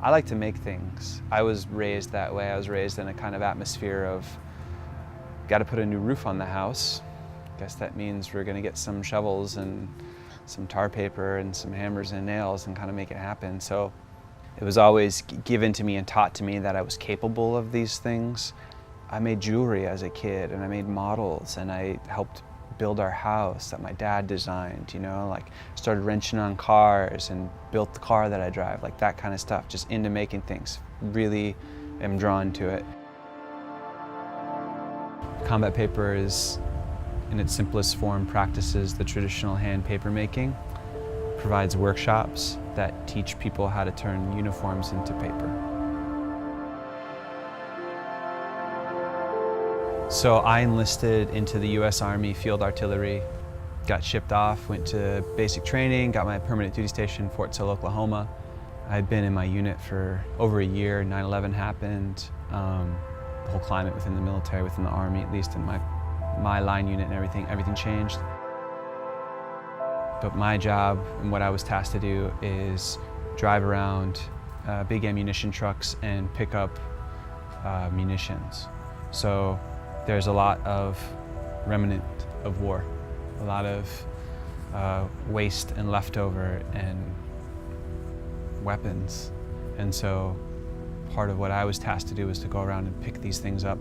I like to make things. I was raised that way. I was raised in a kind of atmosphere of, got to put a new roof on the house. Guess that means we're going to get some shovels and some tar paper and some hammers and nails and kind of make it happen. So it was always given to me and taught to me that I was capable of these things. I made jewelry as a kid, and I made models, and I helped build our house that my dad designed, you know, like started wrenching on cars and built the car that I drive, like that kind of stuff, just into making things. Really am drawn to it. Combat paper is, in its simplest form, practices the traditional hand paper making, provides workshops that teach people how to turn uniforms into paper. So I enlisted into the US Army Field Artillery, got shipped off, went to basic training, got my permanent duty station in Fort Sill, Oklahoma. I'd been in my unit for over a year. 9/11 happened. The whole climate within the military, within the Army, at least in my line unit and everything changed. But my job and what I was tasked to do is drive around big ammunition trucks and pick up munitions. So there's a lot of remnant of war, a lot of waste and leftover and weapons. And so part of what I was tasked to do was to go around and pick these things up,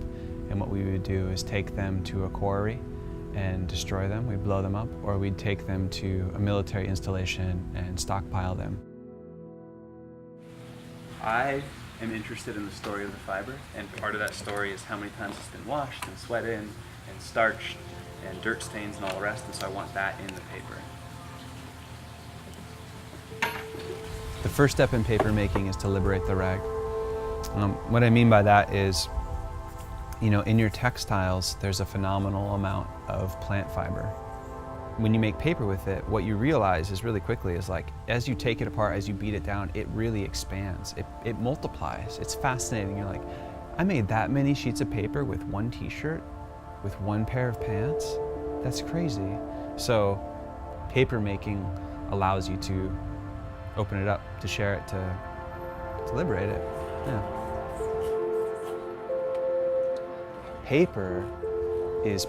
and what we would do is take them to a quarry and destroy them. We'd blow them up, or we'd take them to a military installation and stockpile them. I am interested in the story of the fiber, and part of that story is how many times it's been washed and sweat in and starched and dirt stains and all the rest, and so I want that in the paper. The first step in paper making is to liberate the rag. What I mean by that is, you know, in your textiles, there's a phenomenal amount of plant fiber. When you make paper with it, what you realize is really quickly is like, as you take it apart, as you beat it down, it really expands. It multiplies. It's fascinating. You're like, I made that many sheets of paper with one t-shirt, with one pair of pants? That's crazy. So paper making allows you to open it up, to share it, to liberate it. Yeah. Paper is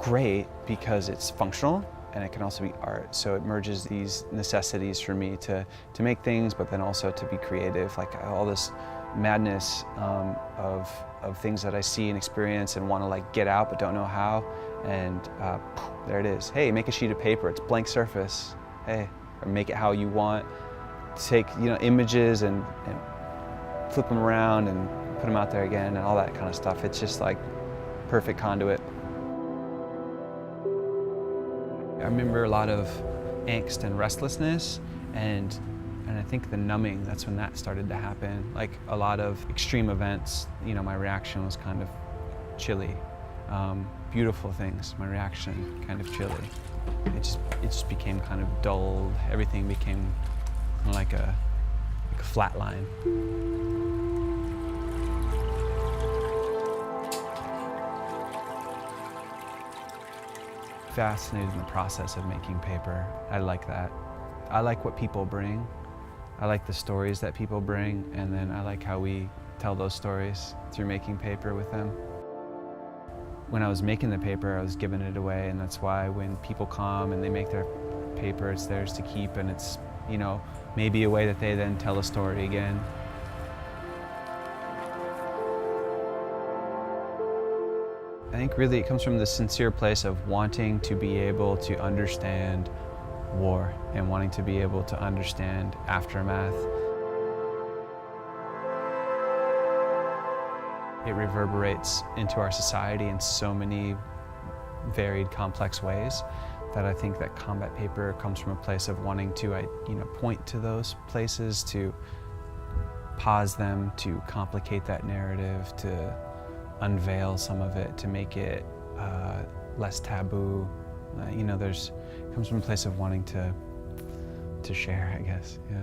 great because it's functional, and it can also be art. So it merges these necessities for me to make things, but then also to be creative, like all this madness of things that I see and experience and want to like get out but don't know how, and there it is. Hey, make a sheet of paper, it's blank surface. Hey, or make it how you want. Take, you know, images and flip them around and put them out there again and all that kind of stuff. It's just like perfect conduit. I remember a lot of angst and restlessness, and I think the numbing, that's when that started to happen. Like a lot of extreme events, you know, my reaction was kind of chilly. Beautiful things, my reaction kind of chilly. It just became kind of dulled. Everything became like a flat line. Fascinated in the process of making paper. I like that. I like what people bring. I like the stories that people bring, and then I like how we tell those stories through making paper with them. When I was making the paper, I was giving it away, and that's why when people come and they make their paper, it's theirs to keep, and it's, you know, maybe a way that they then tell a story again. I think really it comes from the sincere place of wanting to be able to understand war and wanting to be able to understand aftermath. It reverberates into our society in so many varied, complex ways that I think that combat paper comes from a place of wanting to, you know, point to those places, to pause them, to complicate that narrative, to unveil some of it, to make it less taboo. You know, it comes from a place of wanting to share, I guess, yeah.